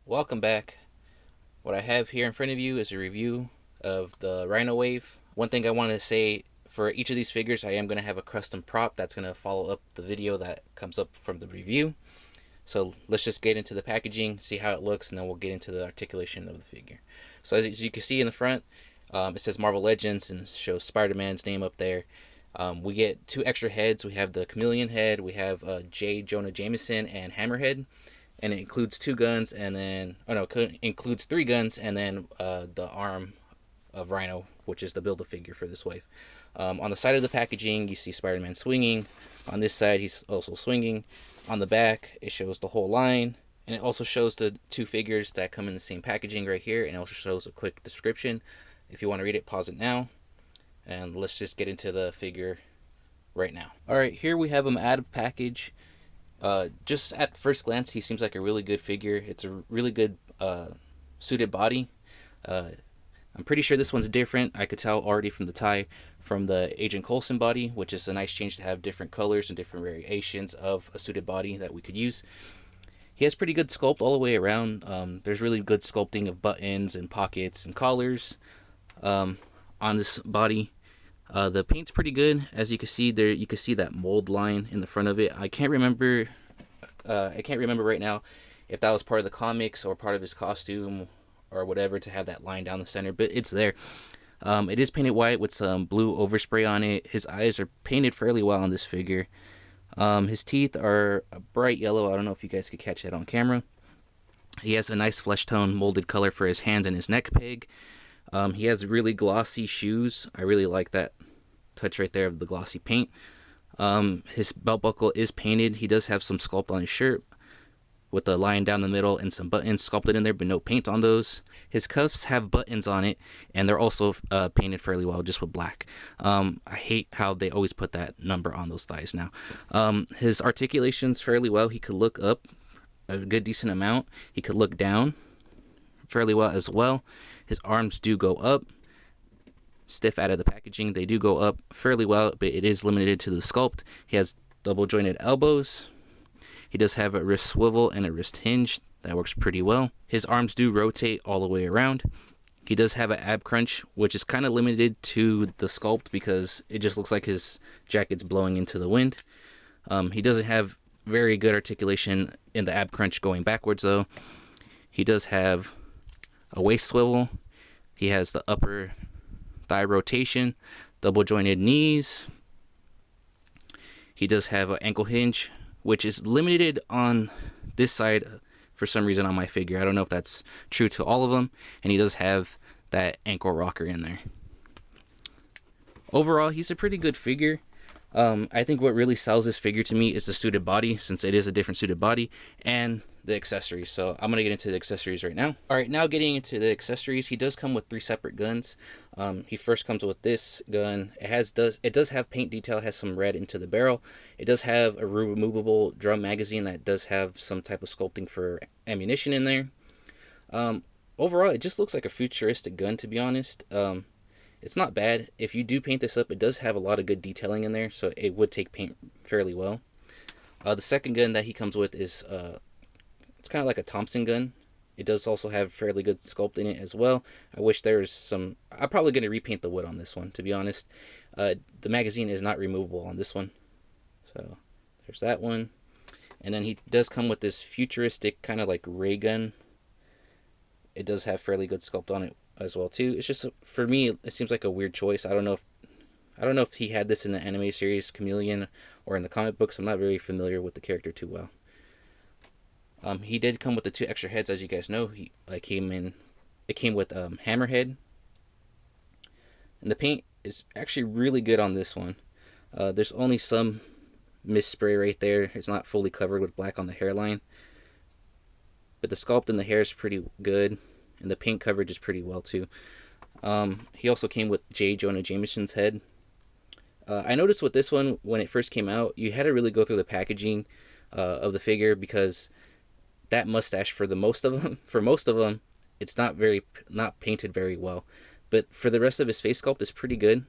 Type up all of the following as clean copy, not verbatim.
Welcome back. What I have here in front of you is a review of the Rhino Wave. One thing I want to say, for each of these figures I am going to have a custom prop that's going to follow up the video that comes up from the review. So let's just get into the packaging, see how it looks, and then we'll get into the articulation of the figure. So as you can see in the front, it says Marvel Legends and shows Spider-Man's name up there. We get 2 extra heads. We have the Chameleon head, we have J. Jonah Jameson and Hammerhead, and it includes 2 guns, and then it includes 3 guns, and then the arm of Rhino, which is the Build-A-Figure for this wave. On the side of the packaging, you see Spider-Man swinging. On this side, he's also swinging. On the back, it shows the whole line, and it also shows the 2 figures that come in the same packaging right here, and it also shows a quick description. If you want to read it, pause it now, and let's just get into the figure right now. Alright, here we have him out of package. Just at first glance, he seems like a really good figure. It's a really good suited body. I'm pretty sure this one's different. I could tell already from the tie from the Agent Coulson body, which is a nice change to have different colors and different variations of a suited body that we could use. He has pretty good sculpt all the way around. There's really good sculpting of buttons and pockets and collars on this body. The paint's pretty good. As you can see there, you can see that mold line in the front of it. I can't remember right now if that was part of the comics or part of his costume or whatever to have that line down the center, but it's there. It is painted white with some blue overspray on it. His eyes are painted fairly well on this figure. His teeth are a bright yellow. I don't know if you guys could catch that on camera. He has a nice flesh tone molded color for his hands and his neck peg. He has really glossy shoes. I really like that touch right there of the glossy paint. His belt buckle is painted. He does have some sculpt on his shirt with a line down the middle and some buttons sculpted in there, but no paint on those. His cuffs have buttons on it, and they're also painted fairly well, just with black. I hate how they always put that number on those thighs now. His articulation's fairly well. He could look up a good decent amount. He could look down fairly well as well. His arms do go up. Stiff out of the packaging, they do go up fairly well, but it is limited to the sculpt. He has double jointed elbows. He does have a wrist swivel and a wrist hinge. That works pretty well. His arms do rotate all the way around. He does have an ab crunch, which is kind of limited to the sculpt because it just looks like his jacket's blowing into the wind. He doesn't have very good articulation in the ab crunch going backwards, though. He does have a waist swivel. He has the upper thigh rotation, double jointed knees. He does have an ankle hinge, which is limited on this side for some reason on my figure. I don't know if that's true to all of them. And he does have that ankle rocker in there. Overall, he's a pretty good figure. I think what really sells this figure to me is the suited body, since it is a different suited body, and the accessories. So I'm going to get into the accessories right now. Alright, now getting into the accessories, he does come with 3 separate guns. He first comes with this gun. It does have paint detail, has some red into the barrel. It does have a removable drum magazine that does have some type of sculpting for ammunition in there. Overall, it just looks like a futuristic gun, to be honest. It's not bad. If you do paint this up, it does have a lot of good detailing in there, so it would take paint fairly well. The second gun that he comes with is it's kind of like a Thompson gun. It does also have fairly good sculpt in it as well. I wish there was some... I'm probably going to repaint the wood on this one, to be honest. The magazine is not removable on this one. So there's that one. And then he does come with this futuristic kind of like ray gun. It does have fairly good sculpt on it as well too. It's just, for me, it seems like a weird choice. I don't know if he had this in the anime series Chameleon or in the comic books. I'm not very familiar with the character too well. He did come with the 2 extra heads, as you guys know. It came with Hammerhead, and the paint is actually really good on this one. There's only some mist spray right there. It's not fully covered with black on the hairline, but the sculpt in the hair is pretty good, and the paint coverage is pretty well too. He also came with J. Jonah Jameson's head. I noticed with this one, when it first came out, you had to really go through the packaging of the figure, because that mustache, for most of them, it's not painted very well. But for the rest of his face sculpt is pretty good.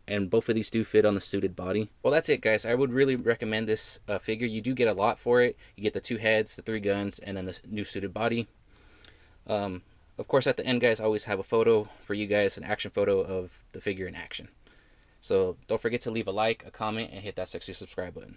and both of these do fit on the suited body. Well, that's it, guys. I would really recommend this figure. You do get a lot for it. You get the 2 heads, the 3 guns, and then the new suited body. Of course, at the end, guys, I always have a photo for you guys, an action photo of the figure in action. So don't forget to leave a like, a comment, and hit that sexy subscribe button.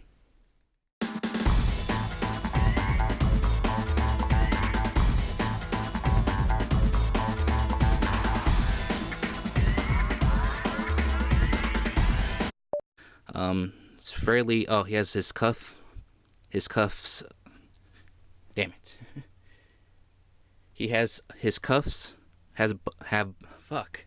It's fairly. Oh, he has his cuffs. Damn it. He has his cuffs. Have fuck.